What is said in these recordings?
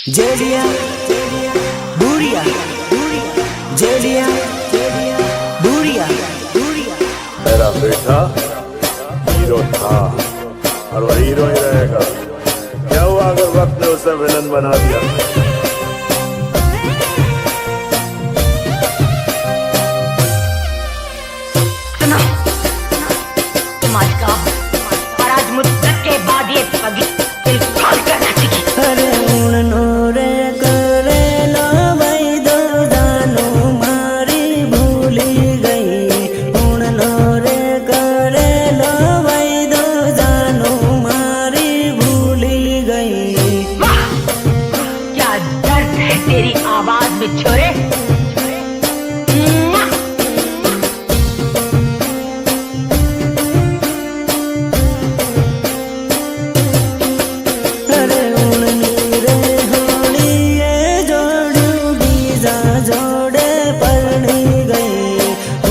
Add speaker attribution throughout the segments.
Speaker 1: जेलिया बुरिया जेलिया बुरिया
Speaker 2: मेरा बेटा हीरो था और वह हीरो ही रहेगा। क्या हुआ अगर वक्त ने उसे विलन बना दिया?
Speaker 3: सुनो, तुम आज का हो और आज मुद्दत के बाद ये पगी दिल खोल कर नाचेगी।
Speaker 1: अरे उड़नो रे करे लो भाई दो जानो मारी भूली गई। उड़नो रे करे लो भाई दो जानो मारी भूली गई।
Speaker 3: वाह, क्या दर्द है तेरी आवाज में छोरे।
Speaker 1: अरे उड़नी रे होली ये जोड़ू बीजा जोड़े परनी गई।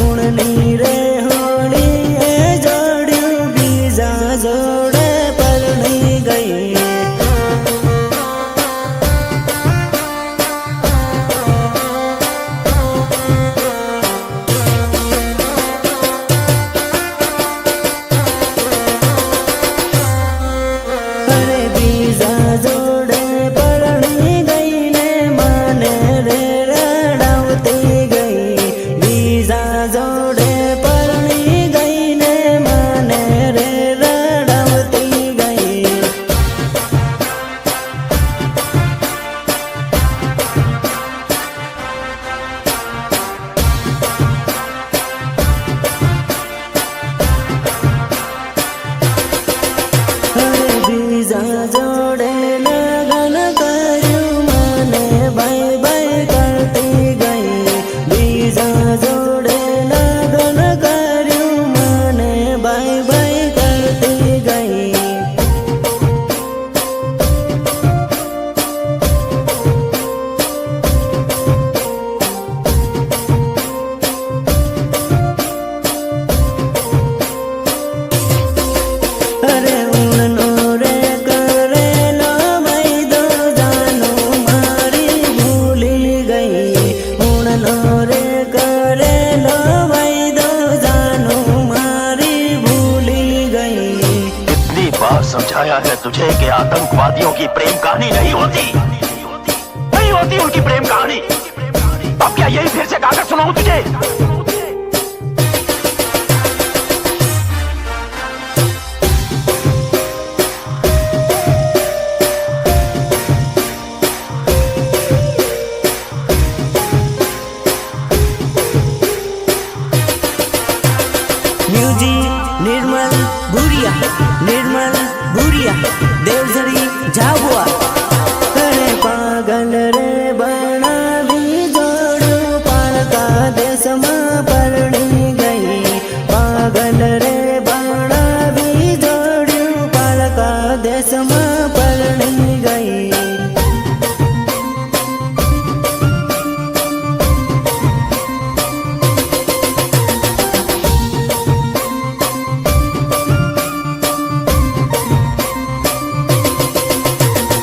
Speaker 1: उड़नी रे होली ये जोड़ू बीजा जोड़े परनी गई। अरे बीजा जोड़े परनी गई ने माने रे रड़ावती गई। बीजा जोड़े परनी गई ने माने रे रड़ावती गई। अरे बीजा जोड़े लगन करू माने बाई बाई करती गई। बीजा जोड़े लगन करू माने बाई बाई करती गई। अरे उड़नो रे करे लो भाई दो जानो मारी भूली गई। उड़नो रे करे लो भाई दो जानो मारी भूली गई।
Speaker 4: कितनी बार समझाया है तुझे कि आतंकवादियों की प्रेम कहानी नहीं होती, नहीं होती उनकी प्रेम कहानी। अब क्या यही फिर से गाकर सुनाऊं तुझे?
Speaker 1: म्यूजिक निर्मल बुरिया देवझरी झाबुआ। अरे पागल रे बना भी जोड़ू पालका देश में परणी गई। पागल रे बना भी जोड़ू पालका देश में परणी गई।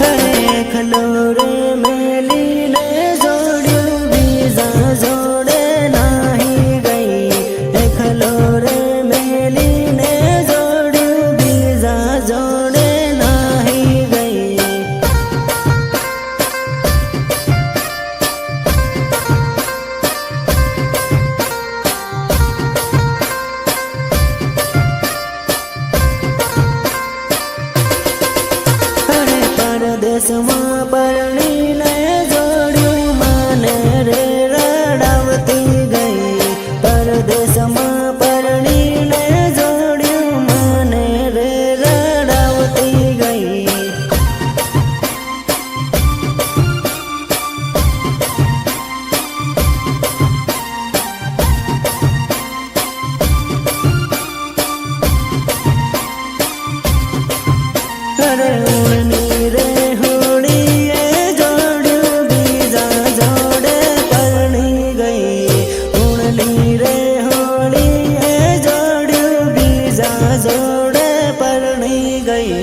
Speaker 1: अरे खलोरे मेली ने जोड़ू बीजा जोड़े नाही गई। खलोरे मेली ने जोड़ू बीजा जोड़े नाही गई। अरे परदेश में परणी ने जोड़ू माने रे रड़ावती गई। परदेश में परणी ने जोड़ू माने रे रड़ावती गई। अरे उड़नी रे होली ये जोड़ू बीजा जोड़े परनी गई। उड़नी रे होली ये जोड़ू बीजा जोड़े परनी गई।